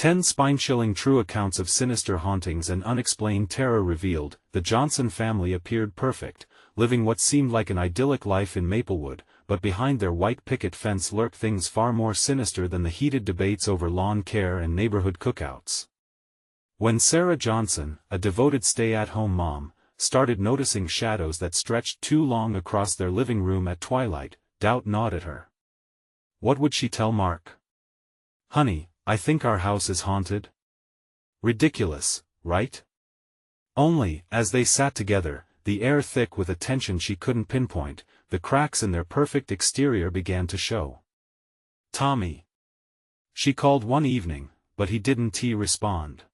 10 spine-chilling true accounts of sinister hauntings and unexplained terror revealed. The Johnson family appeared perfect, living what seemed like an idyllic life in Maplewood, but behind their white picket fence lurked things far more sinister than the heated debates over lawn care and neighborhood cookouts. When Sarah Johnson, a devoted stay-at-home mom, started noticing shadows that stretched too long across their living room at twilight, doubt gnawed at her. What would she tell Mark? "Honey, I think our house is haunted." Ridiculous, right? Only, as they sat together, the air thick with a tension she couldn't pinpoint, the cracks in their perfect exterior began to show. "Tommy." She called one evening, but he didn't respond.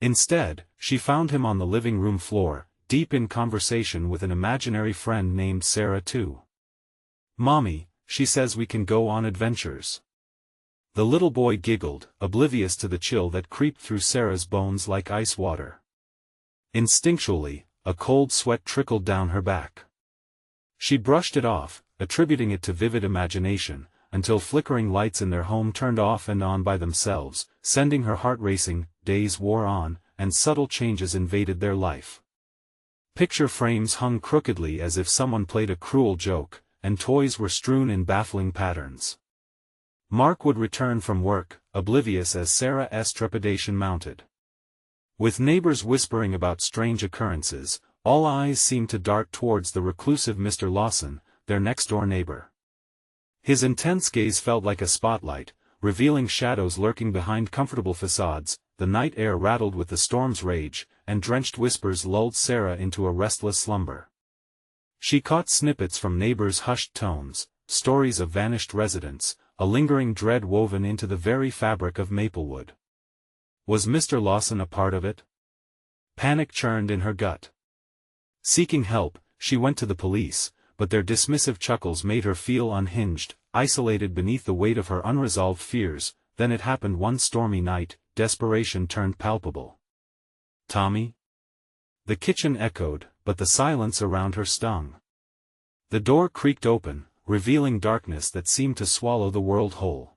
Instead, she found him on the living room floor, deep in conversation with an imaginary friend named Sarah too. "Mommy, she says we can go on adventures." The little boy giggled, oblivious to the chill that creeped through Sarah's bones like ice water. Instinctually, a cold sweat trickled down her back. She brushed it off, attributing it to vivid imagination, until flickering lights in their home turned off and on by themselves, sending her heart racing. Days wore on, and subtle changes invaded their life. Picture frames hung crookedly as if someone played a cruel joke, and toys were strewn in baffling patterns. Mark would return from work, oblivious as Sarah's trepidation mounted. With neighbors whispering about strange occurrences, all eyes seemed to dart towards the reclusive Mr. Lawson, their next-door neighbor. His intense gaze felt like a spotlight, revealing shadows lurking behind comfortable facades. The night air rattled with the storm's rage, and drenched whispers lulled Sarah into a restless slumber. She caught snippets from neighbors' hushed tones, stories of vanished residents, a lingering dread woven into the very fabric of Maplewood. Was Mr. Lawson a part of it? Panic churned in her gut. Seeking help, she went to the police, but their dismissive chuckles made her feel unhinged, isolated beneath the weight of her unresolved fears. Then it happened one stormy night. Desperation turned palpable. "Tommy?" The kitchen echoed, but the silence around her stung. The door creaked open, revealing darkness that seemed to swallow the world whole.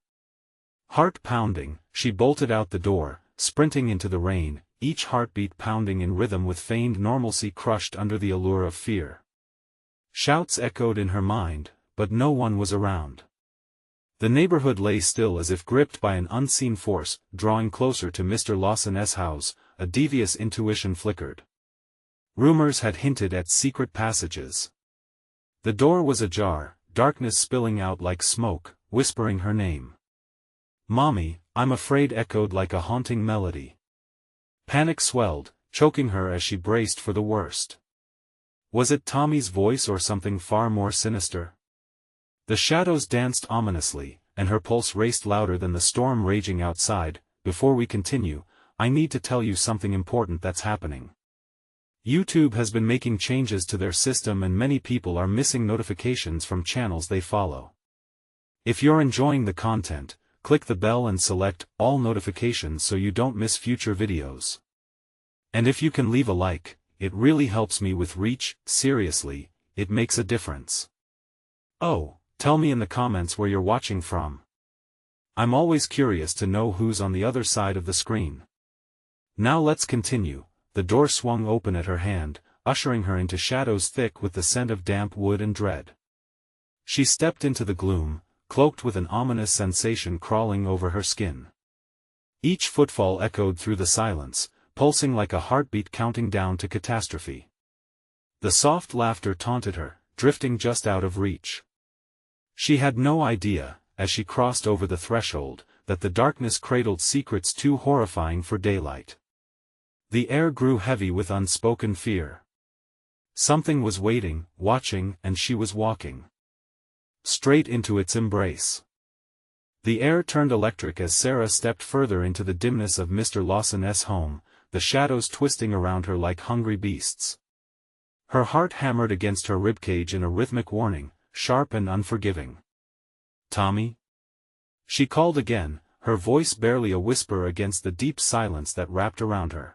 Heart pounding, she bolted out the door, sprinting into the rain, each heartbeat pounding in rhythm with feigned normalcy crushed under the allure of fear. Shouts echoed in her mind, but no one was around. The neighborhood lay still as if gripped by an unseen force. Drawing closer to Mr. Lawson's house, a devious intuition flickered. Rumors had hinted at secret passages. The door was ajar, darkness spilling out like smoke, whispering her name. "Mommy, I'm afraid," echoed like a haunting melody. Panic swelled, choking her as she braced for the worst. Was it Tommy's voice or something far more sinister? The shadows danced ominously, and her pulse raced louder than the storm raging outside. "Before we continue, I need to tell you something important that's happening. YouTube has been making changes to their system and many people are missing notifications from channels they follow. If you're enjoying the content, click the bell and select all notifications so you don't miss future videos. And if you can leave a like, it really helps me with reach. Seriously, it makes a difference. Oh, tell me in the comments where you're watching from. I'm always curious to know who's on the other side of the screen. Now let's continue. The door swung open at her hand, ushering her into shadows thick with the scent of damp wood and dread. She stepped into the gloom, cloaked with an ominous sensation crawling over her skin. Each footfall echoed through the silence, pulsing like a heartbeat counting down to catastrophe. The soft laughter taunted her, drifting just out of reach. She had no idea, as she crossed over the threshold, that the darkness cradled secrets too horrifying for daylight. The air grew heavy with unspoken fear. Something was waiting, watching, and she was walking straight into its embrace. The air turned electric as Sarah stepped further into the dimness of Mr. Lawson's home, the shadows twisting around her like hungry beasts. Her heart hammered against her ribcage in a rhythmic warning, sharp and unforgiving. "Tommy?" She called again, her voice barely a whisper against the deep silence that wrapped around her.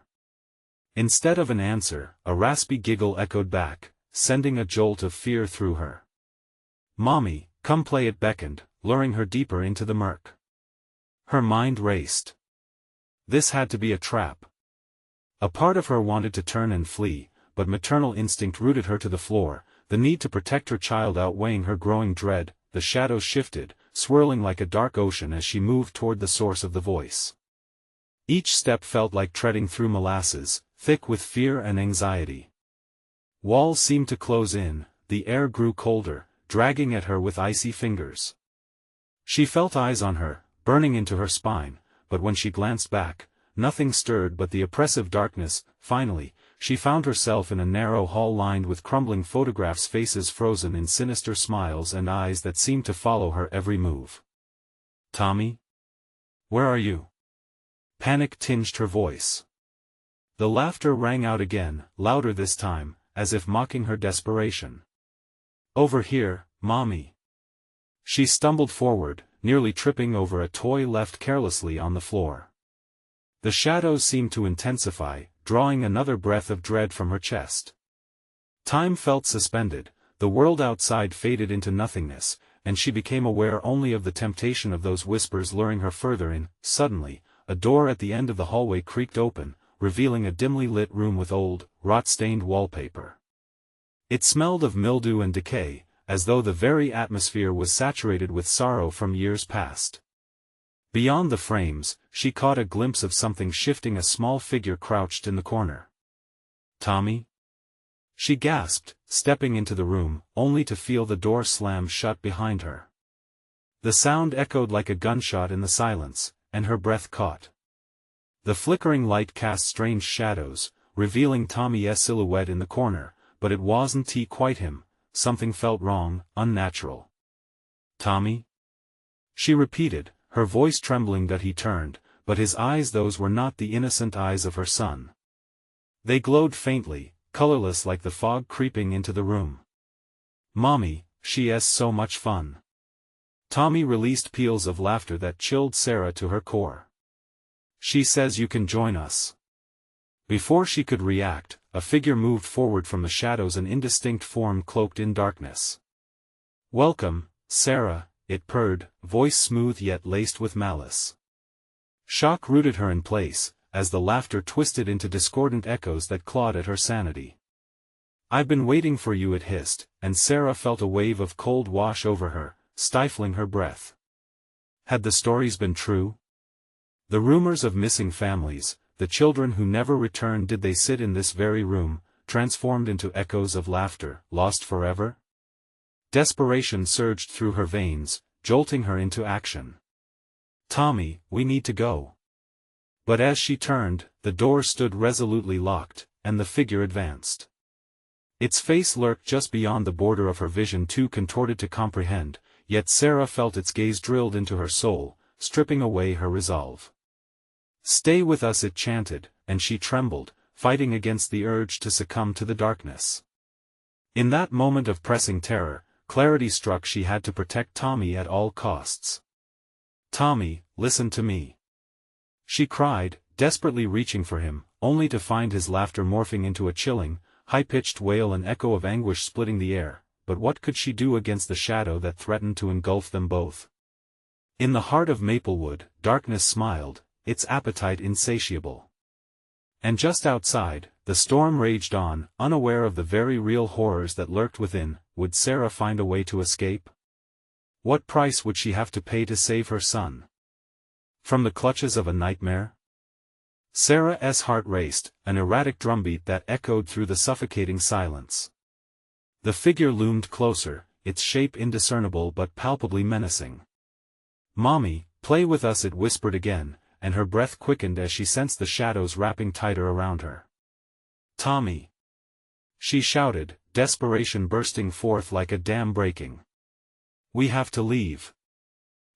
Instead of an answer, a raspy giggle echoed back, sending a jolt of fear through her. "Mommy, come play," it beckoned, luring her deeper into the murk. Her mind raced. This had to be a trap. A part of her wanted to turn and flee, but maternal instinct rooted her to the floor, the need to protect her child outweighing her growing dread. The shadows shifted, swirling like a dark ocean as she moved toward the source of the voice. Each step felt like treading through molasses, thick with fear and anxiety. Walls seemed to close in, the air grew colder, dragging at her with icy fingers. She felt eyes on her, burning into her spine, but when she glanced back, nothing stirred but the oppressive darkness. Finally, she found herself in a narrow hall lined with crumbling photographs, faces frozen in sinister smiles and eyes that seemed to follow her every move. "Tommy? Where are you?" Panic tinged her voice. The laughter rang out again, louder this time, as if mocking her desperation. "Over here, Mommy." She stumbled forward, nearly tripping over a toy left carelessly on the floor. The shadows seemed to intensify, drawing another breath of dread from her chest. Time felt suspended, the world outside faded into nothingness, and she became aware only of the temptation of those whispers luring her further in. Suddenly, a door at the end of the hallway creaked open, revealing a dimly lit room with old, rot-stained wallpaper. It smelled of mildew and decay, as though the very atmosphere was saturated with sorrow from years past. Beyond the frames, she caught a glimpse of something shifting, a small figure crouched in the corner. "Tommy?" She gasped, stepping into the room, only to feel the door slam shut behind her. The sound echoed like a gunshot in the silence, and her breath caught. The flickering light cast strange shadows, revealing Tommy's silhouette in the corner, but it wasn't quite him. Something felt wrong, unnatural. "Tommy?" she repeated, her voice trembling. That he turned, but his eyes, those were not the innocent eyes of her son. They glowed faintly, colorless like the fog creeping into the room. "Mommy, she's so much fun." Tommy released peals of laughter that chilled Sarah to her core. "She says you can join us." Before she could react, a figure moved forward from the shadows, an indistinct form cloaked in darkness. "Welcome, Sarah," it purred, voice smooth yet laced with malice. Shock rooted her in place, as the laughter twisted into discordant echoes that clawed at her sanity. "I've been waiting for you," it hissed, and Sarah felt a wave of cold wash over her, stifling her breath. Had the stories been true? The rumors of missing families, the children who never returned, did they sit in this very room, transformed into echoes of laughter, lost forever? Desperation surged through her veins, jolting her into action. "Tommy, we need to go." But as she turned, the door stood resolutely locked, and the figure advanced. Its face lurked just beyond the border of her vision, too contorted to comprehend, yet Sarah felt its gaze drilled into her soul, stripping away her resolve. "Stay with us," it chanted, and she trembled, fighting against the urge to succumb to the darkness. In that moment of pressing terror, clarity struck. She had to protect Tommy at all costs. "Tommy, listen to me," she cried, desperately reaching for him, only to find his laughter morphing into a chilling, high-pitched wail, an echo of anguish splitting the air. But what could she do against the shadow that threatened to engulf them both? In the heart of Maplewood, darkness smiled, its appetite insatiable. And just outside, the storm raged on, unaware of the very real horrors that lurked within. Would Sarah find a way to escape? What price would she have to pay to save her son from the clutches of a nightmare? Sarah's heart raced, an erratic drumbeat that echoed through the suffocating silence. The figure loomed closer, its shape indiscernible but palpably menacing. "Mommy, play with us," it whispered again, and her breath quickened as she sensed the shadows wrapping tighter around her. "Tommy!" she shouted, desperation bursting forth like a dam breaking. "We have to leave."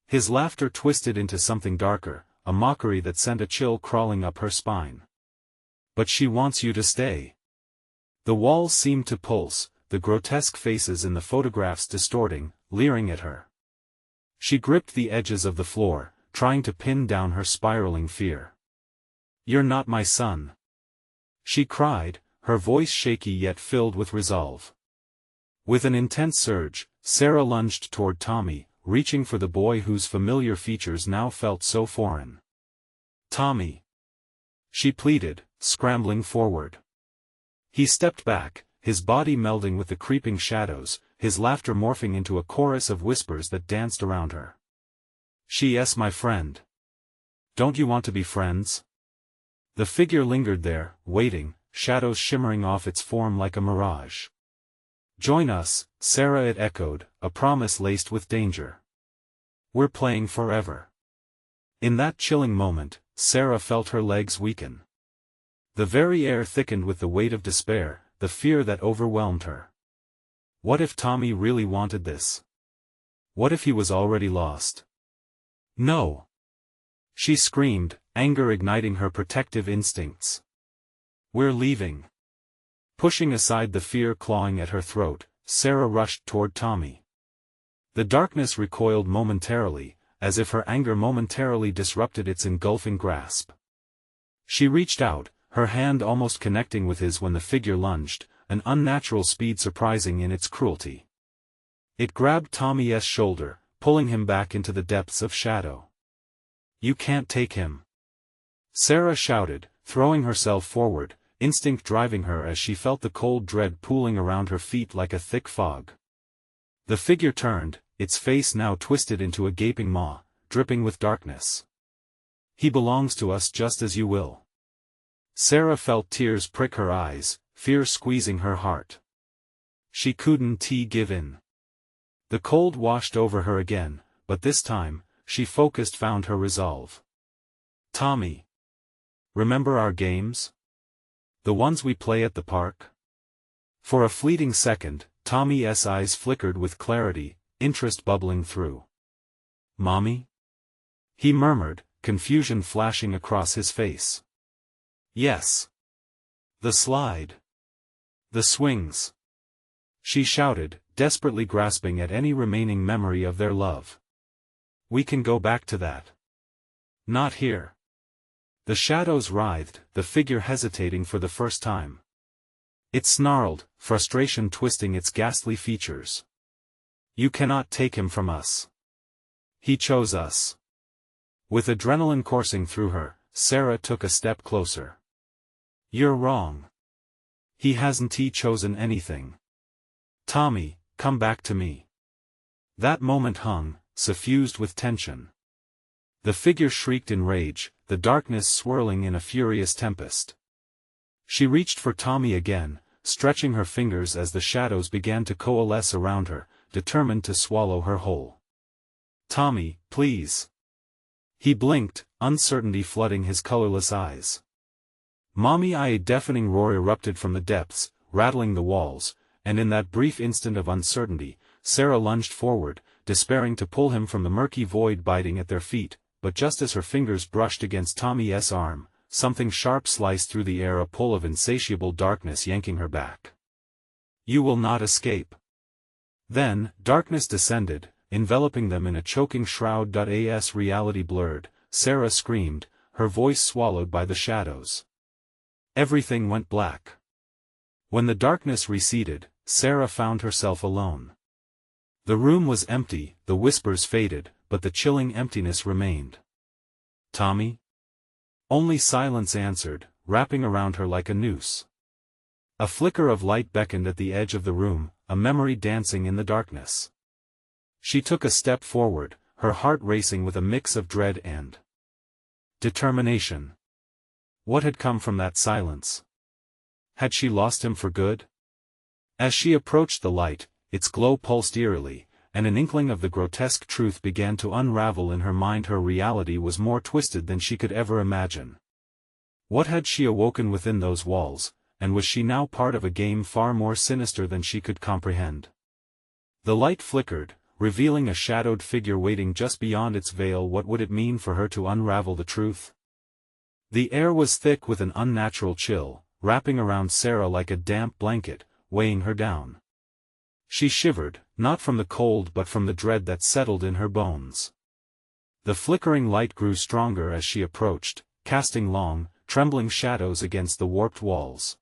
His laughter twisted into something darker, a mockery that sent a chill crawling up her spine. "But she wants you to stay." The walls seemed to pulse, the grotesque faces in the photographs distorting, leering at her. She gripped the edges of the floor, trying to pin down her spiraling fear. "You're not my son," she cried, her voice shaky yet filled with resolve. With an intense surge, Sarah lunged toward Tommy, reaching for the boy whose familiar features now felt so foreign. "Tommy!" she pleaded, scrambling forward. He stepped back, his body melding with the creeping shadows, his laughter morphing into a chorus of whispers that danced around her. "She's my friend. Don't you want to be friends?" The figure lingered there, waiting, shadows shimmering off its form like a mirage. "Join us, Sarah," it echoed, a promise laced with danger. "We're playing forever." In that chilling moment, Sarah felt her legs weaken. The very air thickened with the weight of despair, the fear that overwhelmed her. What if Tommy really wanted this? What if he was already lost? "No!" she screamed, anger igniting her protective instincts. "We're leaving." Pushing aside the fear clawing at her throat, Sarah rushed toward Tommy. The darkness recoiled momentarily, as if her anger momentarily disrupted its engulfing grasp. She reached out, her hand almost connecting with his when the figure lunged, an unnatural speed surprising in its cruelty. It grabbed Tommy's shoulder, pulling him back into the depths of shadow. "You can't take him!" Sarah shouted, throwing herself forward, instinct driving her as she felt the cold dread pooling around her feet like a thick fog. The figure turned, its face now twisted into a gaping maw, dripping with darkness. "He belongs to us just as you will." Sarah felt tears prick her eyes, fear squeezing her heart. She couldn't give in. The cold washed over her again, but this time, she found her resolve. "Tommy. Remember our games? The ones we play at the park?" For a fleeting second, Tommy's eyes flickered with clarity, interest bubbling through. "Mommy?" he murmured, confusion flashing across his face. "Yes. The slide. The swings." She shouted, desperately grasping at any remaining memory of their love. "We can go back to that." "Not here." The shadows writhed, the figure hesitating for the first time. It snarled, frustration twisting its ghastly features. "You cannot take him from us. He chose us." With adrenaline coursing through her, Sarah took a step closer. "You're wrong. He hasn't chosen anything. Tommy, come back to me." That moment hung, suffused with tension. The figure shrieked in rage, the darkness swirling in a furious tempest. She reached for Tommy again, stretching her fingers as the shadows began to coalesce around her, determined to swallow her whole. "Tommy, please." He blinked, uncertainty flooding his colorless eyes. "Mommy!" A deafening roar erupted from the depths, rattling the walls, and in that brief instant of uncertainty, Sarah lunged forward, despairing to pull him from the murky void biting at their feet, but just as her fingers brushed against Tommy's arm, something sharp sliced through the air, a pull of insatiable darkness yanking her back. "You will not escape." Then, darkness descended, enveloping them in a choking shroud. As reality blurred, Sarah screamed, her voice swallowed by the shadows. Everything went black. When the darkness receded, Sarah found herself alone. The room was empty, the whispers faded, but the chilling emptiness remained. "Tommy?" Only silence answered, wrapping around her like a noose. A flicker of light beckoned at the edge of the room, a memory dancing in the darkness. She took a step forward, her heart racing with a mix of dread and determination. What had come from that silence? Had she lost him for good? As she approached the light, its glow pulsed eerily, and an inkling of the grotesque truth began to unravel in her mind. Her reality was more twisted than she could ever imagine. What had she awoken within those walls, and was she now part of a game far more sinister than she could comprehend? The light flickered, revealing a shadowed figure waiting just beyond its veil. What would it mean for her to unravel the truth? The air was thick with an unnatural chill, wrapping around Sarah like a damp blanket, weighing her down. She shivered, not from the cold but from the dread that settled in her bones. The flickering light grew stronger as she approached, casting long, trembling shadows against the warped walls.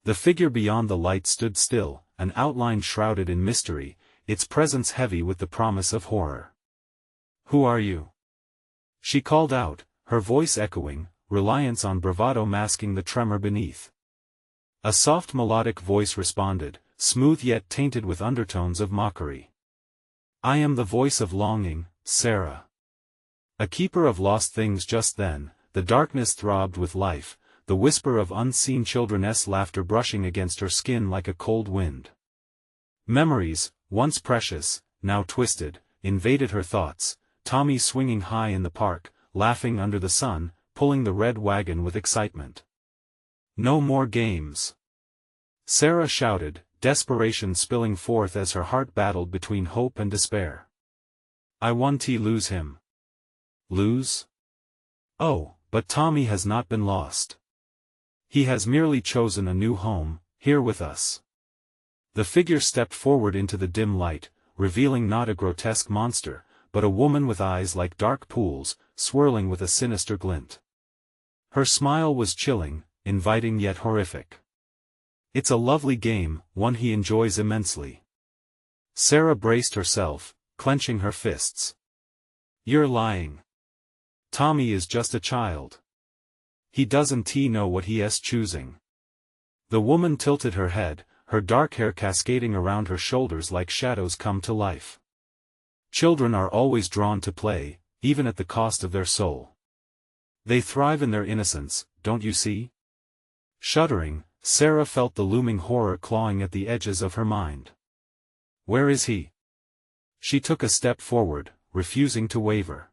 The figure beyond the light stood still, an outline shrouded in mystery, its presence heavy with the promise of horror. "Who are you?" she called out, her voice echoing, reliance on bravado masking the tremor beneath. A soft melodic voice responded, smooth yet tainted with undertones of mockery. "I am the voice of longing, Sarah." A keeper of lost things. Just then, the darkness throbbed with life, the whisper of unseen children's laughter brushing against her skin like a cold wind. Memories, once precious, now twisted, invaded her thoughts. Tommy swinging high in the park, laughing under the sun, pulling the red wagon with excitement. "No more games!" Sarah shouted, desperation spilling forth as her heart battled between hope and despair. "I want to lose him." "Lose? Oh, but Tommy has not been lost. He has merely chosen a new home, here with us." The figure stepped forward into the dim light, revealing not a grotesque monster, but a woman with eyes like dark pools, swirling with a sinister glint. Her smile was chilling, inviting yet horrific. "It's a lovely game, one he enjoys immensely." Sarah braced herself, clenching her fists. "You're lying. Tommy is just a child. He doesn't know what he is choosing." The woman tilted her head, her dark hair cascading around her shoulders like shadows come to life. "Children are always drawn to play, even at the cost of their soul. They thrive in their innocence, don't you see?" Shuddering, Sarah felt the looming horror clawing at the edges of her mind. "Where is he?" She took a step forward, refusing to waver.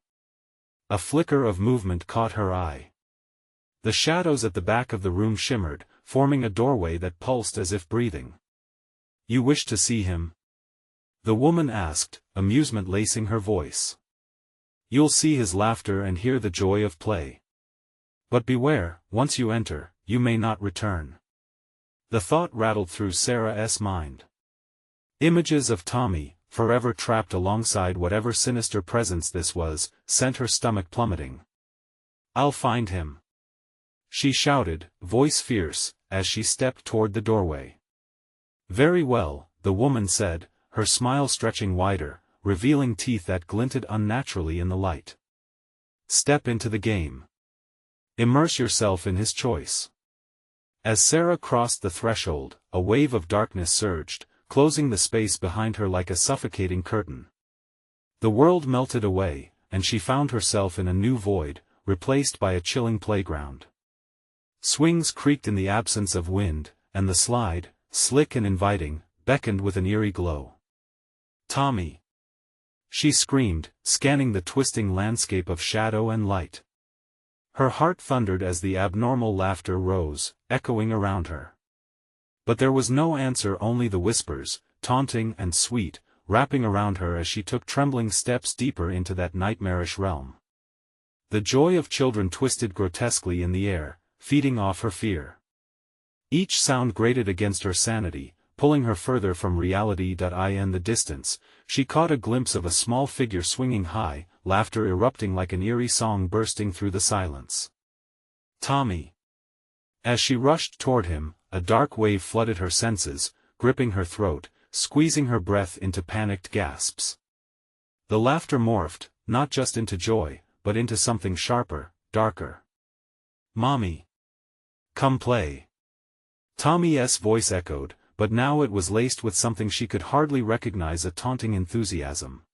A flicker of movement caught her eye. The shadows at the back of the room shimmered, forming a doorway that pulsed as if breathing. "You wish to see him?" the woman asked, amusement lacing her voice. "You'll see his laughter and hear the joy of play. But beware, once you enter, you may not return." The thought rattled through Sarah's mind. Images of Tommy, forever trapped alongside whatever sinister presence this was, sent her stomach plummeting. "I'll find him," she shouted, voice fierce, as she stepped toward the doorway. "Very well," the woman said, her smile stretching wider, revealing teeth that glinted unnaturally in the light. "Step into the game. Immerse yourself in his choice." As Sarah crossed the threshold, a wave of darkness surged, closing the space behind her like a suffocating curtain. The world melted away, and she found herself in a new void, replaced by a chilling playground. Swings creaked in the absence of wind, and the slide, slick and inviting, beckoned with an eerie glow. "Tommy!" she screamed, scanning the twisting landscape of shadow and light. Her heart thundered as the abnormal laughter rose, echoing around her. But there was no answer, only the whispers, taunting and sweet, wrapping around her as she took trembling steps deeper into that nightmarish realm. The joy of children twisted grotesquely in the air, feeding off her fear. Each sound grated against her sanity, pulling her further from reality. In the distance, she caught a glimpse of a small figure swinging high, laughter erupting like an eerie song bursting through the silence. "Tommy!" As she rushed toward him, a dark wave flooded her senses, gripping her throat, squeezing her breath into panicked gasps. The laughter morphed, not just into joy, but into something sharper, darker. "Mommy! Come play!" Tommy's voice echoed, but now it was laced with something she could hardly recognize, a taunting enthusiasm.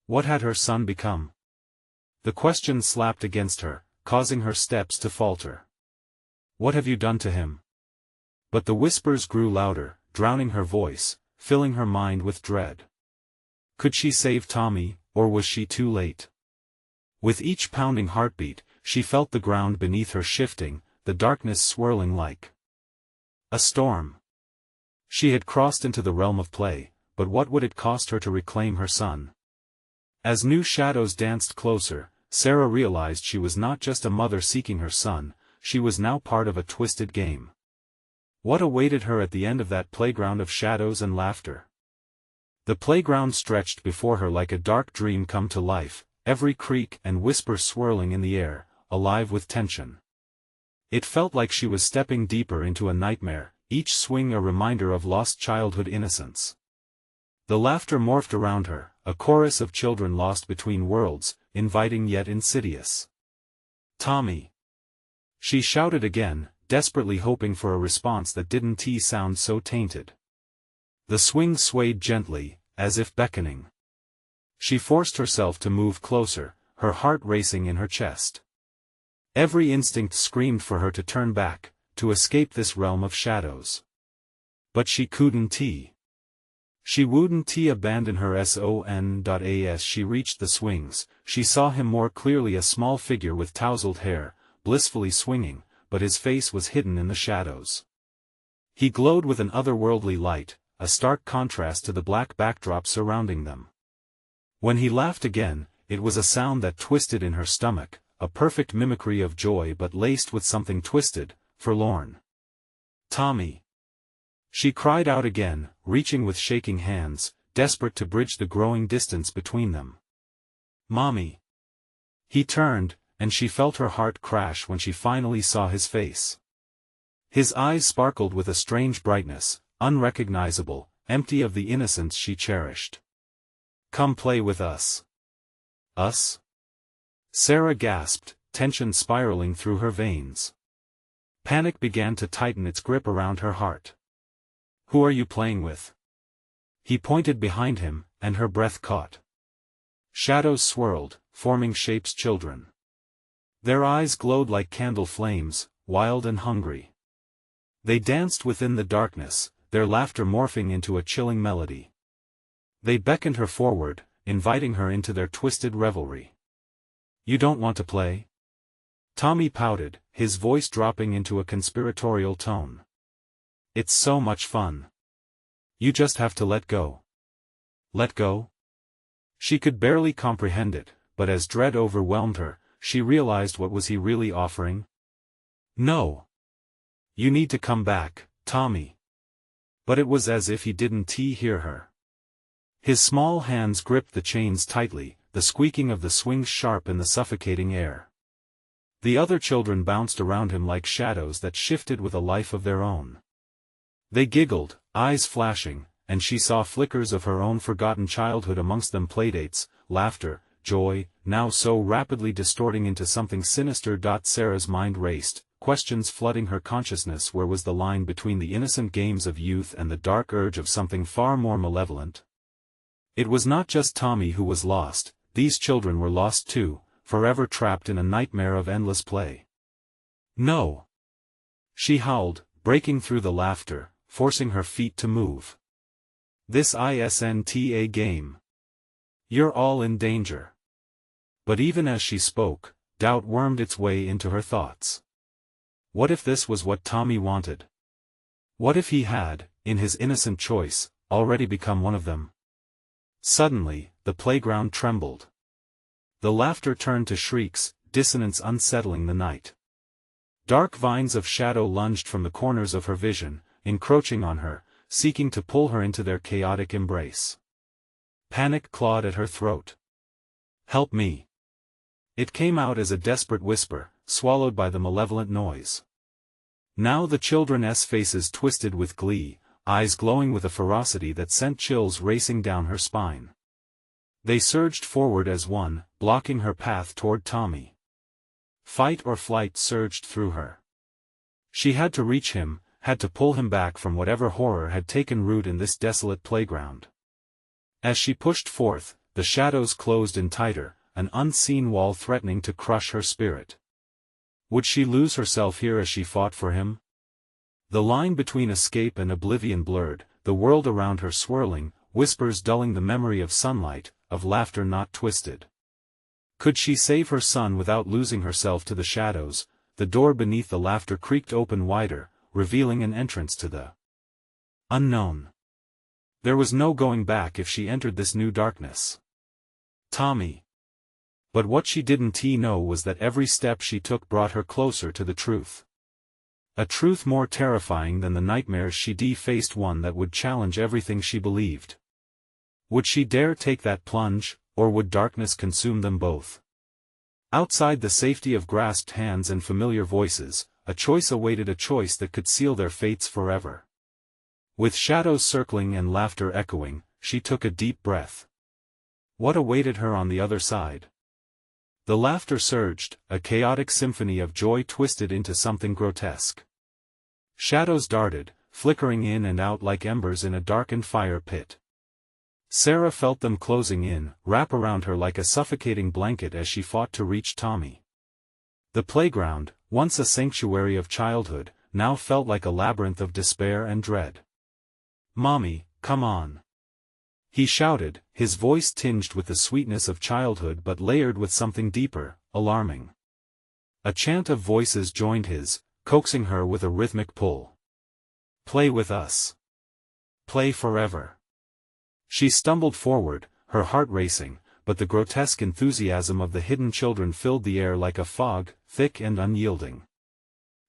What had her son become? The question slapped against her, causing her steps to falter. "What have you done to him?" But the whispers grew louder, drowning her voice, filling her mind with dread. Could she save Tommy, or was she too late? With each pounding heartbeat, she felt the ground beneath her shifting, the darkness swirling like a storm. She had crossed into the realm of play, but what would it cost her to reclaim her son? As new shadows danced closer, Sarah realized she was not just a mother seeking her son, she was now part of a twisted game. What awaited her at the end of that playground of shadows and laughter? The playground stretched before her like a dark dream come to life, every creak and whisper swirling in the air, alive with tension. It felt like she was stepping deeper into a nightmare, each swing a reminder of lost childhood innocence. The laughter morphed around her, a chorus of children lost between worlds, inviting yet insidious. "Tommy! She shouted again, desperately hoping for a response that didn't sound so tainted. The swing swayed gently, as if beckoning. She forced herself to move closer, her heart racing in her chest. Every instinct screamed for her to turn back, to escape this realm of shadows. But she couldn't. She wouldn't abandon her son. As she reached the swings, she saw him more clearly, a small figure with tousled hair, blissfully swinging, but his face was hidden in the shadows. He glowed with an otherworldly light, a stark contrast to the black backdrop surrounding them. When he laughed again, it was a sound that twisted in her stomach, a perfect mimicry of joy but laced with something twisted, forlorn. "Tommy!" She cried out again, reaching with shaking hands, desperate to bridge the growing distance between them. "Mommy!" He turned, and she felt her heart crash when she finally saw his face. His eyes sparkled with a strange brightness, unrecognizable, empty of the innocence she cherished. "Come play with us." "Us?" Sarah gasped, tension spiraling through her veins. Panic began to tighten its grip around her heart. "Who are you playing with?" He pointed behind him, and her breath caught. Shadows swirled, forming shapes. Children. Their eyes glowed like candle flames, wild and hungry. They danced within the darkness, their laughter morphing into a chilling melody. They beckoned her forward, inviting her into their twisted revelry. "You don't want to play?" Tommy pouted, his voice dropping into a conspiratorial tone. "It's so much fun. You just have to let go." Let go? She could barely comprehend it, but as dread overwhelmed her, she realized what was he really offering. "No. You need to come back, Tommy." But it was as if he didn't hear her. His small hands gripped the chains tightly, the squeaking of the swings sharp in the suffocating air. The other children bounced around him like shadows that shifted with a life of their own. They giggled, eyes flashing, and she saw flickers of her own forgotten childhood amongst them, playdates, laughter, joy, now so rapidly distorting into something sinister. Sarah's mind raced, questions flooding her consciousness. Where was the line between the innocent games of youth and the dark urge of something far more malevolent? It was not just Tommy who was lost, these children were lost too, forever trapped in a nightmare of endless play. "No!" She howled, breaking through the laughter, forcing her feet to move. "This isn't a game. You're all in danger." But even as she spoke, doubt wormed its way into her thoughts. What if this was what Tommy wanted? What if he had, in his innocent choice, already become one of them? Suddenly, the playground trembled. The laughter turned to shrieks, dissonance unsettling the night. Dark vines of shadow lunged from the corners of her vision, encroaching on her, seeking to pull her into their chaotic embrace. Panic clawed at her throat. "Help me!" It came out as a desperate whisper, swallowed by the malevolent noise. Now the children's faces twisted with glee, eyes glowing with a ferocity that sent chills racing down her spine. They surged forward as one, blocking her path toward Tommy. Fight or flight surged through her. She had to reach him, had to pull him back from whatever horror had taken root in this desolate playground. As she pushed forth, the shadows closed in tighter, an unseen wall threatening to crush her spirit. Would she lose herself here as she fought for him? The line between escape and oblivion blurred, the world around her swirling, whispers dulling the memory of sunlight, of laughter not twisted. Could she save her son without losing herself to the shadows? The door beneath the laughter creaked open wider, revealing an entrance to the unknown. There was no going back if she entered this new darkness. Tommy. But what she didn't know was that every step she took brought her closer to the truth. A truth more terrifying than the nightmares she faced, one that would challenge everything she believed. Would she dare take that plunge, or would darkness consume them both? Outside the safety of grasped hands and familiar voices, a choice awaited, a choice that could seal their fates forever. With shadows circling and laughter echoing, she took a deep breath. What awaited her on the other side? The laughter surged, a chaotic symphony of joy twisted into something grotesque. Shadows darted, flickering in and out like embers in a darkened fire pit. Sarah felt them closing in, wrap around her like a suffocating blanket as she fought to reach Tommy. The playground, once a sanctuary of childhood, now felt like a labyrinth of despair and dread. "Mommy, come on!" he shouted, his voice tinged with the sweetness of childhood but layered with something deeper, alarming. A chant of voices joined his, coaxing her with a rhythmic pull. "Play with us. Play forever." She stumbled forward, her heart racing, but the grotesque enthusiasm of the hidden children filled the air like a fog, thick and unyielding.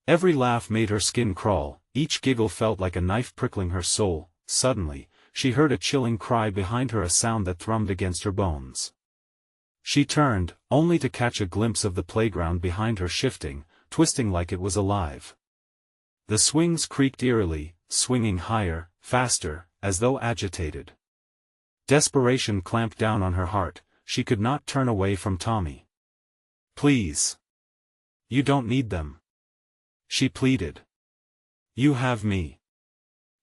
Every laugh made her skin crawl, each giggle felt like a knife prickling her soul. Suddenly, she heard a chilling cry behind her, a sound that thrummed against her bones. She turned, only to catch a glimpse of the playground behind her shifting, twisting like it was alive. The swings creaked eerily, swinging higher, faster, as though agitated. Desperation clamped down on her heart, she could not turn away from Tommy. "Please. You don't need them," she pleaded. "You have me."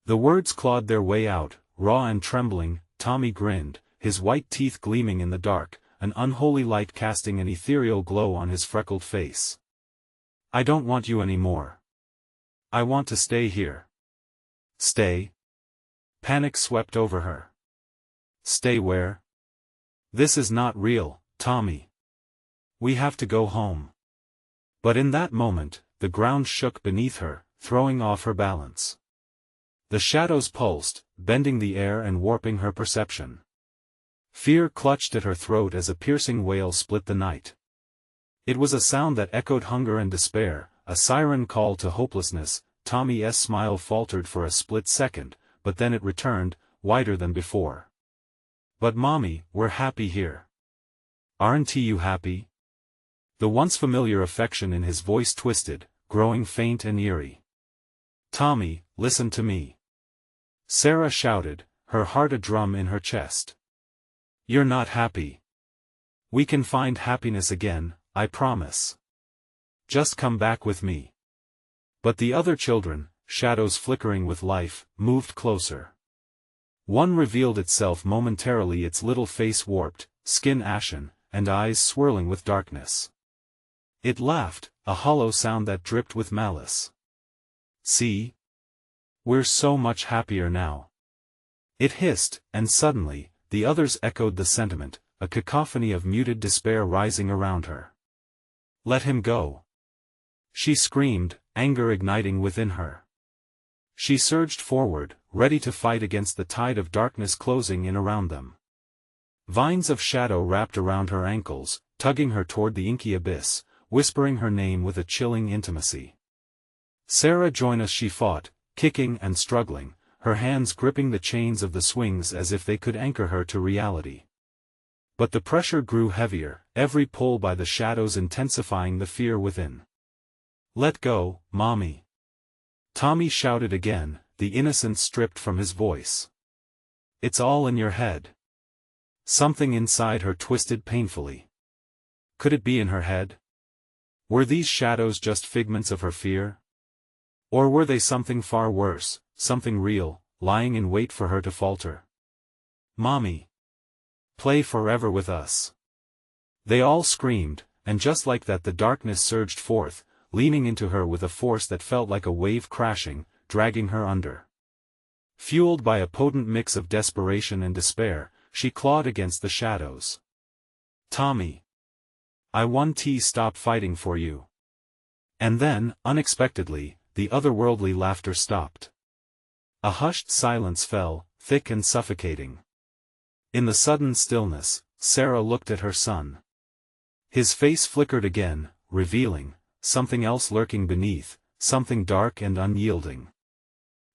The words clawed their way out, raw and trembling. Tommy grinned, his white teeth gleaming in the dark, an unholy light casting an ethereal glow on his freckled face. "I don't want you anymore. I want to stay here." "Stay?" Panic swept over her. "Stay where? This is not real, Tommy. We have to go home." But in that moment, the ground shook beneath her, throwing off her balance. The shadows pulsed, bending the air and warping her perception. Fear clutched at her throat as a piercing wail split the night. It was a sound that echoed hunger and despair, a siren call to hopelessness. Tommy's smile faltered for a split second, but then it returned, wider than before. "But Mommy, we're happy here. Aren't you happy?" The once familiar affection in his voice twisted, growing faint and eerie. "Tommy, listen to me," Sarah shouted, her heart a drum in her chest. "You're not happy. We can find happiness again, I promise. Just come back with me." But the other children, shadows flickering with life, moved closer. One revealed itself momentarily, its little face warped, skin ashen, and eyes swirling with darkness. It laughed, a hollow sound that dripped with malice. "See? We're so much happier now," it hissed, and suddenly, the others echoed the sentiment, a cacophony of muted despair rising around her. "Let him go!" she screamed, anger igniting within her. She surged forward, ready to fight against the tide of darkness closing in around them. Vines of shadow wrapped around her ankles, tugging her toward the inky abyss, whispering her name with a chilling intimacy. "Sarah, join us," she fought, kicking and struggling, her hands gripping the chains of the swings as if they could anchor her to reality. But the pressure grew heavier, every pull by the shadows intensifying the fear within. "Let go, Mommy!" Tommy shouted again, the innocence stripped from his voice. "It's all in your head." Something inside her twisted painfully. Could it be in her head? Were these shadows just figments of her fear? Or were they something far worse, something real, lying in wait for her to falter? "Mommy! Play forever with us!" They all screamed, and just like that the darkness surged forth, leaning into her with a force that felt like a wave crashing, dragging her under. Fueled by a potent mix of desperation and despair, she clawed against the shadows. "Tommy! I won't stop fighting for you." And then, unexpectedly, the otherworldly laughter stopped. A hushed silence fell, thick and suffocating. In the sudden stillness, Sarah looked at her son. His face flickered again, revealing something else lurking beneath, something dark and unyielding.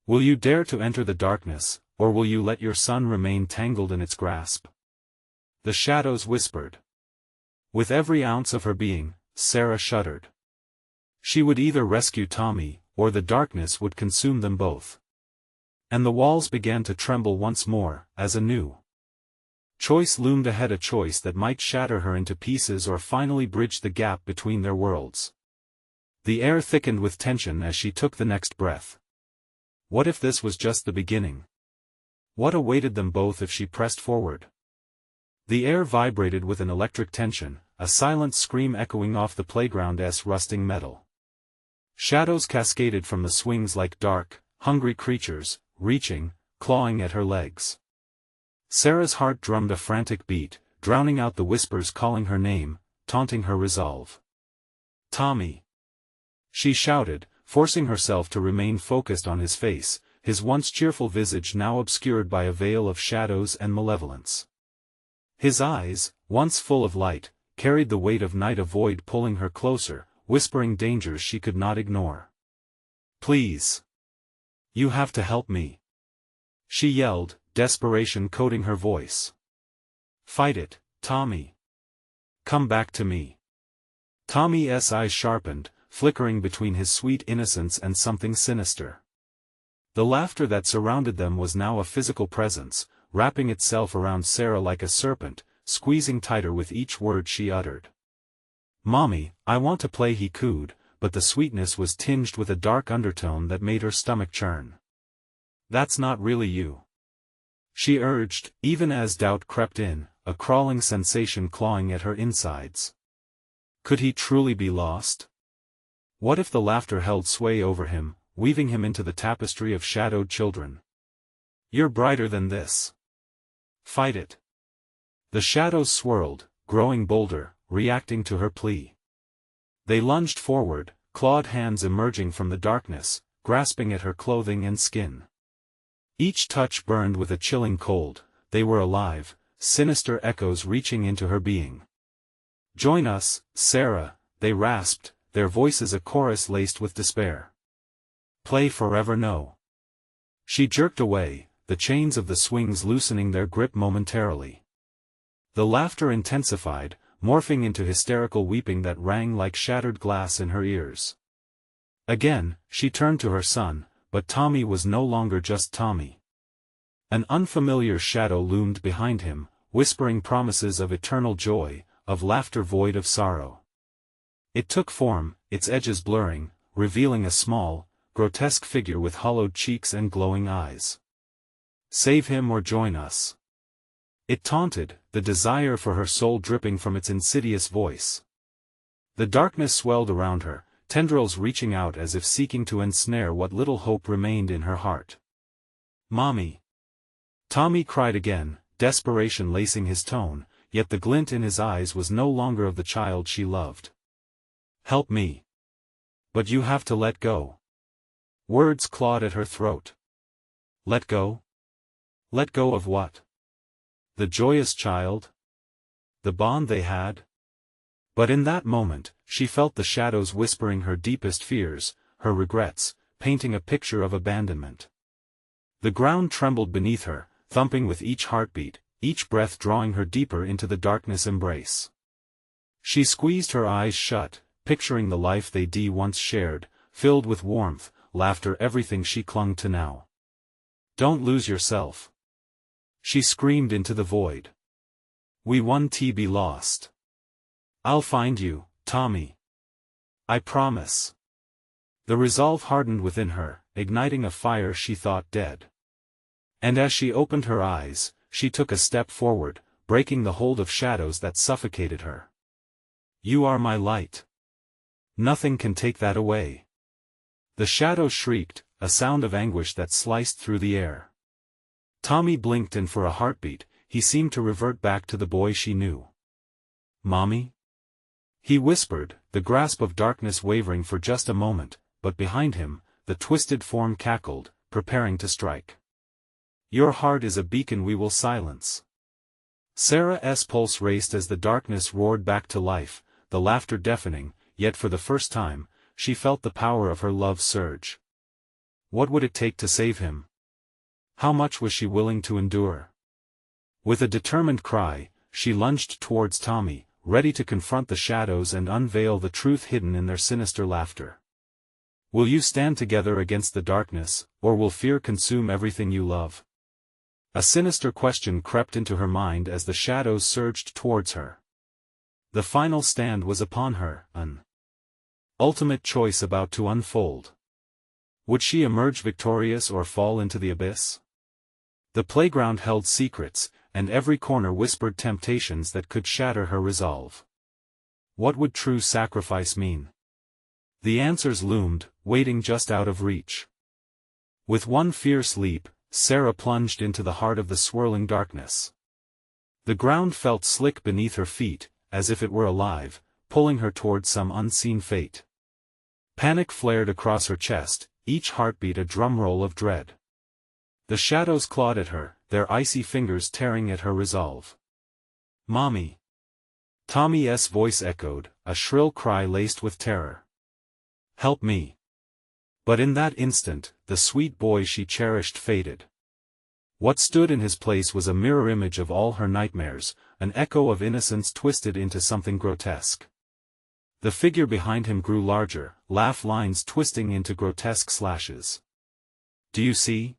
"Will you dare to enter the darkness, or will you let your son remain tangled in its grasp?" The shadows whispered. With every ounce of her being, Sarah shuddered. She would either rescue Tommy, or the darkness would consume them both. And the walls began to tremble once more, as a new Choice loomed ahead, a choice that might shatter her into pieces or finally bridge the gap between their worlds. The air thickened with tension as she took the next breath. What if this was just the beginning? What awaited them both if she pressed forward? The air vibrated with an electric tension, a silent scream echoing off the playground's rusting metal. Shadows cascaded from the swings like dark, hungry creatures, reaching, clawing at her legs. Sarah's heart drummed a frantic beat, drowning out the whispers calling her name, taunting her resolve. "Tommy!" she shouted, forcing herself to remain focused on his face, his once cheerful visage now obscured by a veil of shadows and malevolence. His eyes, once full of light, carried the weight of night, a void pulling her closer, whispering dangers she could not ignore. "Please! You have to help me!" she yelled, desperation coating her voice. "Fight it, Tommy! Come back to me!" Tommy's eyes sharpened, flickering between his sweet innocence and something sinister. The laughter that surrounded them was now a physical presence, wrapping itself around Sarah like a serpent, squeezing tighter with each word she uttered. "Mommy, I want to play," he cooed, but the sweetness was tinged with a dark undertone that made her stomach churn. "That's not really you," she urged, even as doubt crept in, a crawling sensation clawing at her insides. Could he truly be lost? What if the laughter held sway over him, weaving him into the tapestry of shadowed children? "You're brighter than this. Fight it." The shadows swirled, growing bolder, reacting to her plea. They lunged forward, clawed hands emerging from the darkness, grasping at her clothing and skin. Each touch burned with a chilling cold. They were alive, sinister echoes reaching into her being. "Join us, Sarah," they rasped, their voices a chorus laced with despair. "Play forever, no." She jerked away, the chains of the swings loosening their grip momentarily. The laughter intensified, morphing into hysterical weeping that rang like shattered glass in her ears. Again, she turned to her son, but Tommy was no longer just Tommy. An unfamiliar shadow loomed behind him, whispering promises of eternal joy, of laughter void of sorrow. It took form, its edges blurring, revealing a small, grotesque figure with hollowed cheeks and glowing eyes. "Save him or join us," it taunted, the desire for her soul dripping from its insidious voice. The darkness swelled around her, tendrils reaching out as if seeking to ensnare what little hope remained in her heart. "Mommy!" Tommy cried again, desperation lacing his tone, yet the glint in his eyes was no longer of the child she loved. "Help me. But you have to let go." Words clawed at her throat. Let go? Let go of what? The joyous child? The bond they had? But in that moment, she felt the shadows whispering her deepest fears, her regrets, painting a picture of abandonment. The ground trembled beneath her, thumping with each heartbeat, each breath drawing her deeper into the darkness embrace. She squeezed her eyes shut, picturing the life they once shared, filled with warmth, laughter, everything she clung to now. "Don't lose yourself," she screamed into the void. "We won't be lost. I'll find you, Tommy. I promise." The resolve hardened within her, igniting a fire she thought dead. And as she opened her eyes, she took a step forward, breaking the hold of shadows that suffocated her. "You are my light. Nothing can take that away." The shadow shrieked, a sound of anguish that sliced through the air. Tommy blinked, and for a heartbeat, he seemed to revert back to the boy she knew. "Mommy?" he whispered, the grasp of darkness wavering for just a moment, but behind him, the twisted form cackled, preparing to strike. "Your heart is a beacon we will silence." Sarah's pulse raced as the darkness roared back to life, the laughter deafening, yet for the first time, she felt the power of her love surge. What would it take to save him? How much was she willing to endure? With a determined cry, she lunged towards Tommy, ready to confront the shadows and unveil the truth hidden in their sinister laughter. "Will you stand together against the darkness, or will fear consume everything you love?" A sinister question crept into her mind as the shadows surged towards her. The final stand was upon her, an ultimate choice about to unfold. Would she emerge victorious or fall into the abyss? The playground held secrets, and every corner whispered temptations that could shatter her resolve. What would true sacrifice mean? The answers loomed, waiting just out of reach. With one fierce leap, Sarah plunged into the heart of the swirling darkness. The ground felt slick beneath her feet, as if it were alive, pulling her toward some unseen fate. Panic flared across her chest, each heartbeat a drumroll of dread. The shadows clawed at her, their icy fingers tearing at her resolve. "Mommy!" Tommy's voice echoed, a shrill cry laced with terror. "Help me!" But in that instant, the sweet boy she cherished faded. What stood in his place was a mirror image of all her nightmares, an echo of innocence twisted into something grotesque. The figure behind him grew larger, laugh lines twisting into grotesque slashes. "Do you see?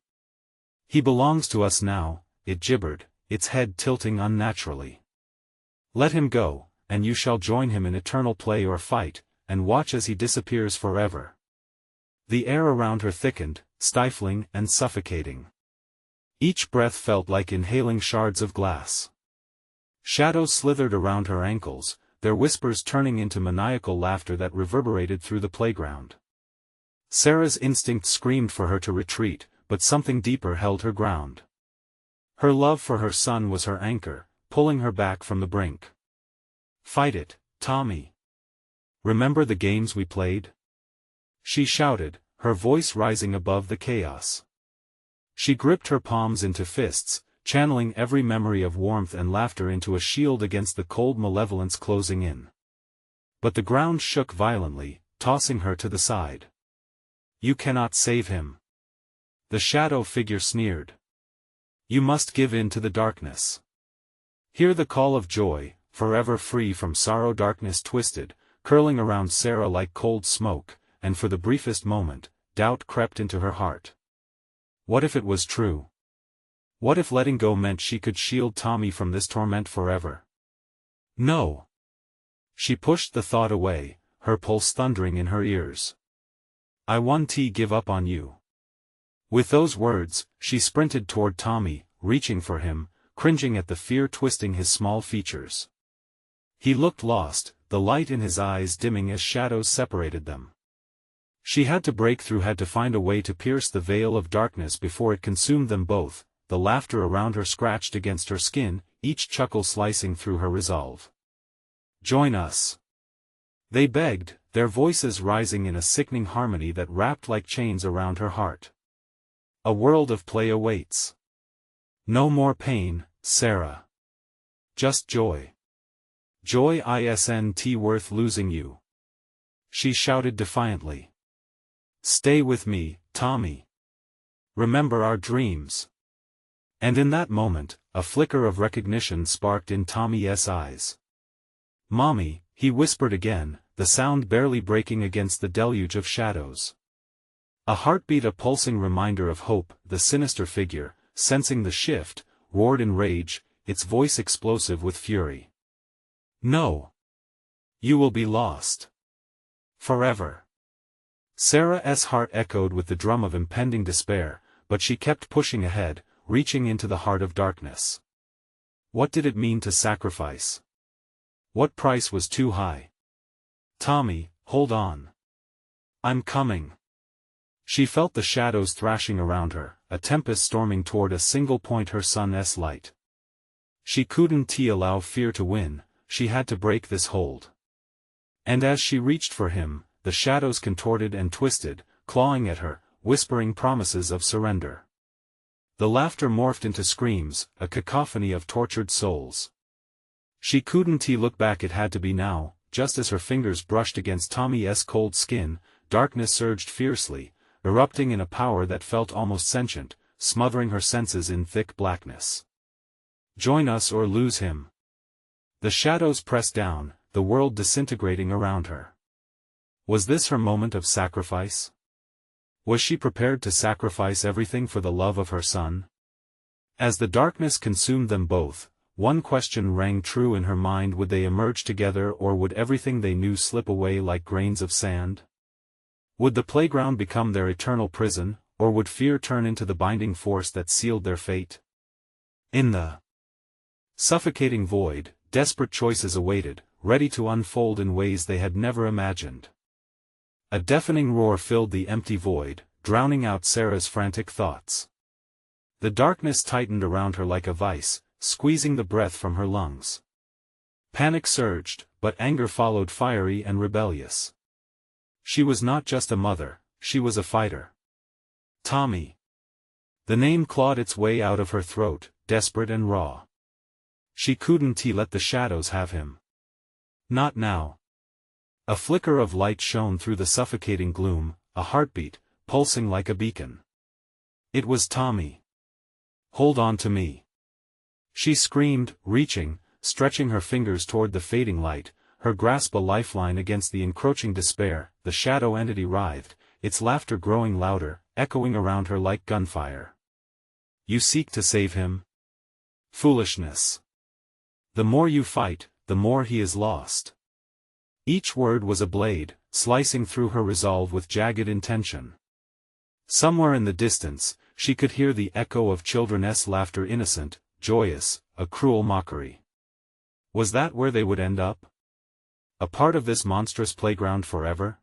He belongs to us now," it gibbered, its head tilting unnaturally. "Let him go, and you shall join him in eternal play or fight, and watch as he disappears forever." The air around her thickened, stifling and suffocating. Each breath felt like inhaling shards of glass. Shadows slithered around her ankles, their whispers turning into maniacal laughter that reverberated through the playground. Sarah's instinct screamed for her to retreat, but something deeper held her ground. Her love for her son was her anchor, pulling her back from the brink. "Fight it, Tommy. Remember the games we played?" she shouted, her voice rising above the chaos. She gripped her palms into fists, channeling every memory of warmth and laughter into a shield against the cold malevolence closing in. But the ground shook violently, tossing her to the side. "You cannot save him." The shadow figure sneered. "You must give in to the darkness." Hear the call of joy, forever free from sorrow. Darkness twisted, curling around Sarah like cold smoke, and for the briefest moment, doubt crept into her heart. What if it was true? What if letting go meant she could shield Tommy from this torment forever? No. She pushed the thought away, her pulse thundering in her ears. "I won't give up on you." With those words, she sprinted toward Tommy, reaching for him, cringing at the fear twisting his small features. He looked lost, the light in his eyes dimming as shadows separated them. She had to break through, had to find a way to pierce the veil of darkness before it consumed them both. The laughter around her scratched against her skin, each chuckle slicing through her resolve. "Join us," they begged, their voices rising in a sickening harmony that wrapped like chains around her heart. "A world of play awaits. No more pain, Sarah. Just joy. Joy isn't worth losing you," she shouted defiantly. "Stay with me, Tommy. Remember our dreams." And in that moment, a flicker of recognition sparked in Tommy's eyes. "Mommy," he whispered again, the sound barely breaking against the deluge of shadows. A heartbeat, a pulsing reminder of hope. The sinister figure, sensing the shift, roared in rage, its voice explosive with fury. "No. You will be lost. Forever." Sarah's heart echoed with the drum of impending despair, but she kept pushing ahead, reaching into the heart of darkness. What did it mean to sacrifice? What price was too high? "Tommy, hold on. I'm coming." She felt the shadows thrashing around her, a tempest storming toward a single point, her son's light. She couldn't allow fear to win, she had to break this hold. And as she reached for him, the shadows contorted and twisted, clawing at her, whispering promises of surrender. The laughter morphed into screams, a cacophony of tortured souls. She couldn't look back, it had to be now. Just as her fingers brushed against Tommy's cold skin, darkness surged fiercely, erupting in a power that felt almost sentient, smothering her senses in thick blackness. "Join us or lose him." The shadows pressed down, the world disintegrating around her. Was this her moment of sacrifice? Was she prepared to sacrifice everything for the love of her son? As the darkness consumed them both, one question rang true in her mind: would they emerge together, or would everything they knew slip away like grains of sand? Would the playground become their eternal prison, or would fear turn into the binding force that sealed their fate? In the suffocating void, desperate choices awaited, ready to unfold in ways they had never imagined. A deafening roar filled the empty void, drowning out Sarah's frantic thoughts. The darkness tightened around her like a vice, squeezing the breath from her lungs. Panic surged, but anger followed, fiery and rebellious. She was not just a mother, she was a fighter. Tommy. The name clawed its way out of her throat, desperate and raw. She couldn't let the shadows have him. Not now. A flicker of light shone through the suffocating gloom, a heartbeat, pulsing like a beacon. It was Tommy. Hold on to me. She screamed, reaching, stretching her fingers toward the fading light, her grasp a lifeline against the encroaching despair. The shadow entity writhed, its laughter growing louder, echoing around her like gunfire. You seek to save him? Foolishness. The more you fight, the more he is lost. Each word was a blade, slicing through her resolve with jagged intention. Somewhere in the distance, she could hear the echo of children's laughter, innocent, joyous, a cruel mockery. Was that where they would end up? A part of this monstrous playground forever?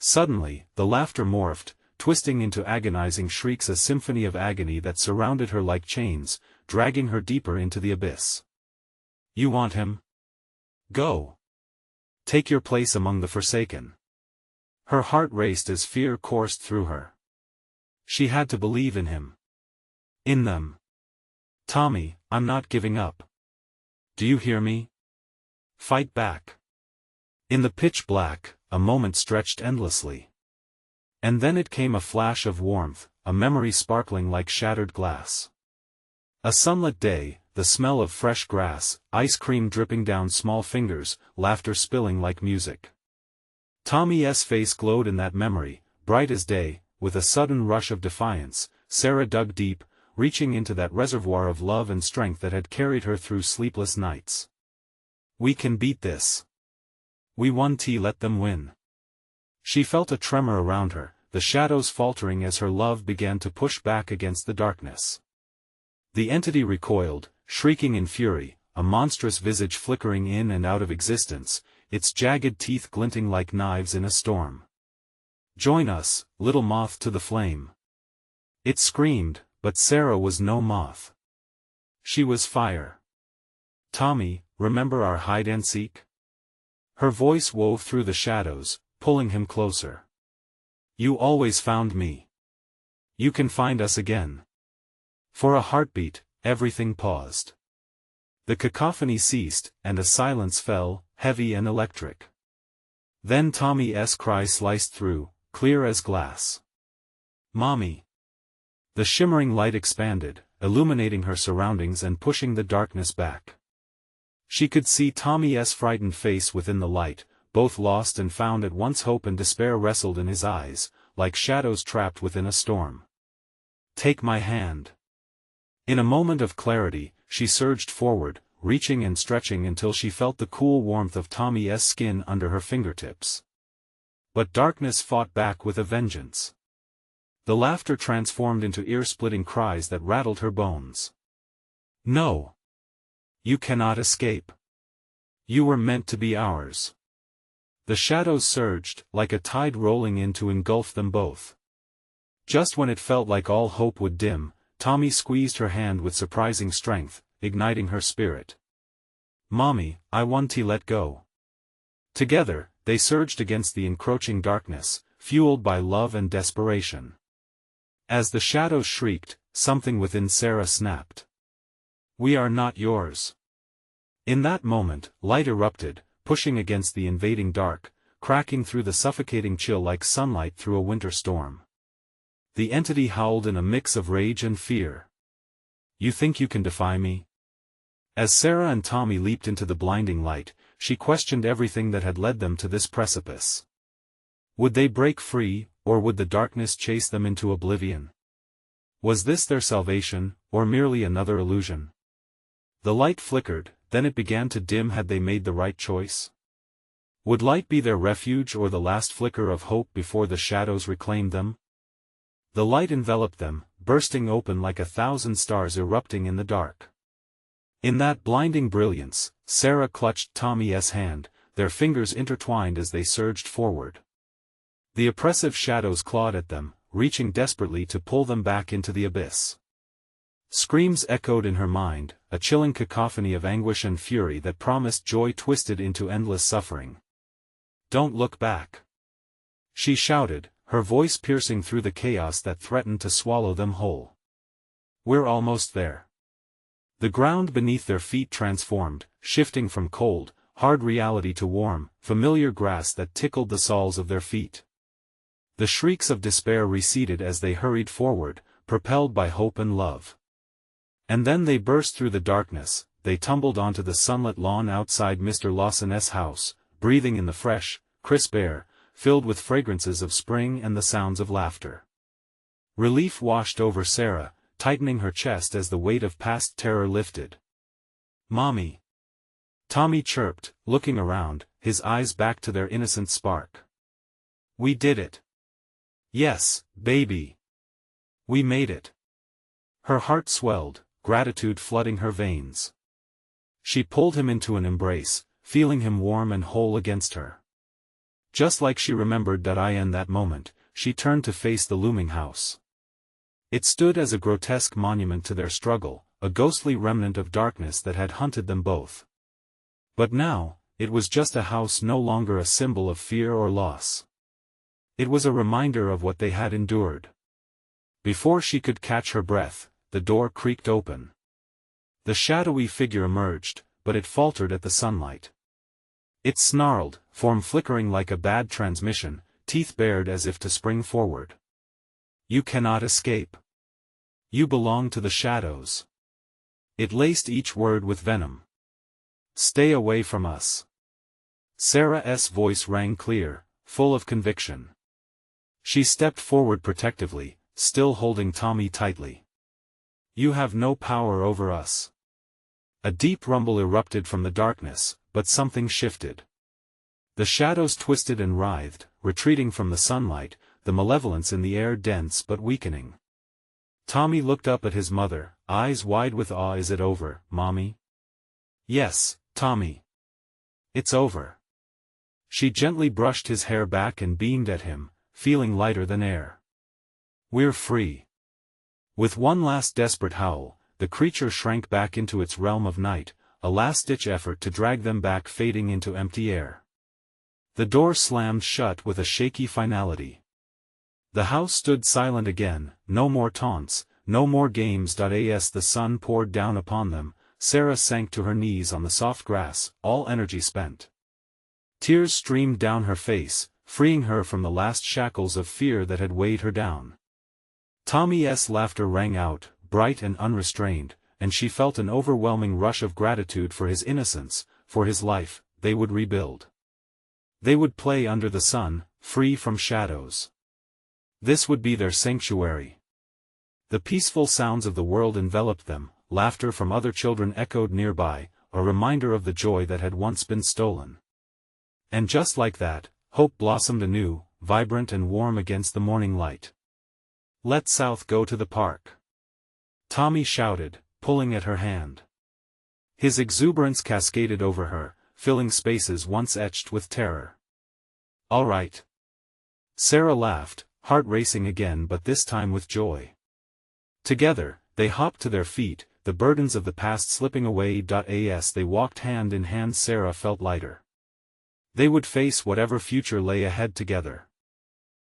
Suddenly, the laughter morphed, twisting into agonizing shrieks, a symphony of agony that surrounded her like chains, dragging her deeper into the abyss. You want him? Go. Take your place among the forsaken. Her heart raced as fear coursed through her. She had to believe in him. In them. Tommy, I'm not giving up. Do you hear me? Fight back. In the pitch black, a moment stretched endlessly. And then it came, a flash of warmth, a memory sparkling like shattered glass. A sunlit day, the smell of fresh grass, ice cream dripping down small fingers, laughter spilling like music. Tommy's face glowed in that memory, bright as day. With a sudden rush of defiance, Sarah dug deep, reaching into that reservoir of love and strength that had carried her through sleepless nights. We can beat this. We won't let them win. She felt a tremor around her, the shadows faltering as her love began to push back against the darkness. The entity recoiled, shrieking in fury, a monstrous visage flickering in and out of existence, its jagged teeth glinting like knives in a storm. Join us, little moth to the flame. It screamed, but Sarah was no moth. She was fire. Tommy, remember our hide and seek? Her voice wove through the shadows, pulling him closer. You always found me. You can find us again. For a heartbeat, everything paused. The cacophony ceased, and a silence fell, heavy and electric. Then Tommy's cry sliced through, clear as glass. Mommy. The shimmering light expanded, illuminating her surroundings and pushing the darkness back. She could see Tommy's frightened face within the light, both lost and found at once. Hope and despair wrestled in his eyes, like shadows trapped within a storm. Take my hand. In a moment of clarity, she surged forward, reaching and stretching until she felt the cool warmth of Tommy's skin under her fingertips. But darkness fought back with a vengeance. The laughter transformed into ear-splitting cries that rattled her bones. No. You cannot escape. You were meant to be ours. The shadows surged, like a tide rolling in to engulf them both. Just when it felt like all hope would dim, Tommy squeezed her hand with surprising strength, igniting her spirit. Mommy, I won't let go. Together, they surged against the encroaching darkness, fueled by love and desperation. As the shadows shrieked, something within Sarah snapped. We are not yours. In that moment, light erupted, pushing against the invading dark, cracking through the suffocating chill like sunlight through a winter storm. The entity howled in a mix of rage and fear. You think you can defy me? As Sarah and Tommy leaped into the blinding light, she questioned everything that had led them to this precipice. Would they break free, or would the darkness chase them into oblivion? Was this their salvation, or merely another illusion? The light flickered, then it began to dim. Had they made the right choice? Would light be their refuge or the last flicker of hope before the shadows reclaimed them? The light enveloped them, bursting open like 1,000 stars erupting in the dark. In that blinding brilliance, Sarah clutched Tommy's hand, their fingers intertwined as they surged forward. The oppressive shadows clawed at them, reaching desperately to pull them back into the abyss. Screams echoed in her mind, a chilling cacophony of anguish and fury that promised joy twisted into endless suffering. "Don't look back!" she shouted, her voice piercing through the chaos that threatened to swallow them whole. "We're almost there." The ground beneath their feet transformed, shifting from cold, hard reality to warm, familiar grass that tickled the soles of their feet. The shrieks of despair receded as they hurried forward, propelled by hope and love. And then they burst through the darkness. They tumbled onto the sunlit lawn outside Mr. Lawson's house, breathing in the fresh, crisp air, filled with fragrances of spring and the sounds of laughter. Relief washed over Sarah, tightening her chest as the weight of past terror lifted. "Mommy!" Tommy chirped, looking around, his eyes back to their innocent spark. "We did it." "Yes, baby. We made it." Her heart swelled, gratitude flooding her veins. She pulled him into an embrace, feeling him warm and whole against her. Just like she remembered in that moment, she turned to face the looming house. It stood as a grotesque monument to their struggle, a ghostly remnant of darkness that had hunted them both. But now, it was just a house, no longer a symbol of fear or loss. It was a reminder of what they had endured. Before she could catch her breath, the door creaked open. The shadowy figure emerged, but it faltered at the sunlight. It snarled, form flickering like a bad transmission, teeth bared as if to spring forward. "You cannot escape. You belong to the shadows." It laced each word with venom. "Stay away from us." Sarah's voice rang clear, full of conviction. She stepped forward protectively, still holding Tommy tightly. "You have no power over us." A deep rumble erupted from the darkness, but something shifted. The shadows twisted and writhed, retreating from the sunlight, the malevolence in the air dense but weakening. Tommy looked up at his mother, eyes wide with awe. "Is it over, Mommy?" "Yes, Tommy. It's over." She gently brushed his hair back and beamed at him, feeling lighter than air. "We're free." With one last desperate howl, the creature shrank back into its realm of night, a last-ditch effort to drag them back, fading into empty air. The door slammed shut with a shaky finality. The house stood silent again, no more taunts, no more games. As the sun poured down upon them, Sarah sank to her knees on the soft grass, all energy spent. Tears streamed down her face, freeing her from the last shackles of fear that had weighed her down. Tommy's laughter rang out, bright and unrestrained, and she felt an overwhelming rush of gratitude for his innocence, for his life. They would rebuild. They would play under the sun, free from shadows. This would be their sanctuary. The peaceful sounds of the world enveloped them, laughter from other children echoed nearby, a reminder of the joy that had once been stolen. And just like that, hope blossomed anew, vibrant and warm against the morning light. "Let's south go to the park," Tommy shouted, pulling at her hand. His exuberance cascaded over her, filling spaces once etched with terror. "All right." Sarah laughed, heart racing again, but this time with joy. Together, they hopped to their feet, the burdens of the past slipping away. As they walked hand in hand, Sarah felt lighter. They would face whatever future lay ahead together.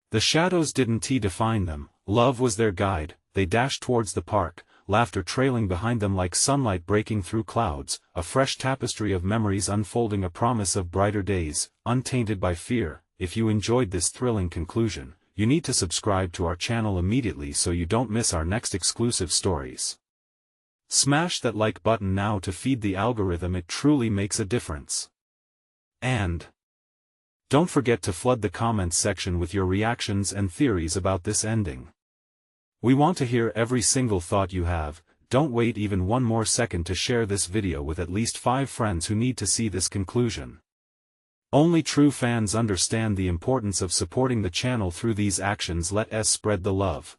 The shadows didn't define them, love was their guide. They dashed towards the park, laughter trailing behind them like sunlight breaking through clouds, a fresh tapestry of memories unfolding, a promise of brighter days, untainted by fear. If you enjoyed this thrilling conclusion, you need to subscribe to our channel immediately so you don't miss our next exclusive stories. Smash that like button now to feed the algorithm, it truly makes a difference. And don't forget to flood the comments section with your reactions and theories about this ending. We want to hear every single thought you have. Don't wait even one more second to share this video with at least 5 friends who need to see this conclusion. Only true fans understand the importance of supporting the channel through these actions. Let us spread the love.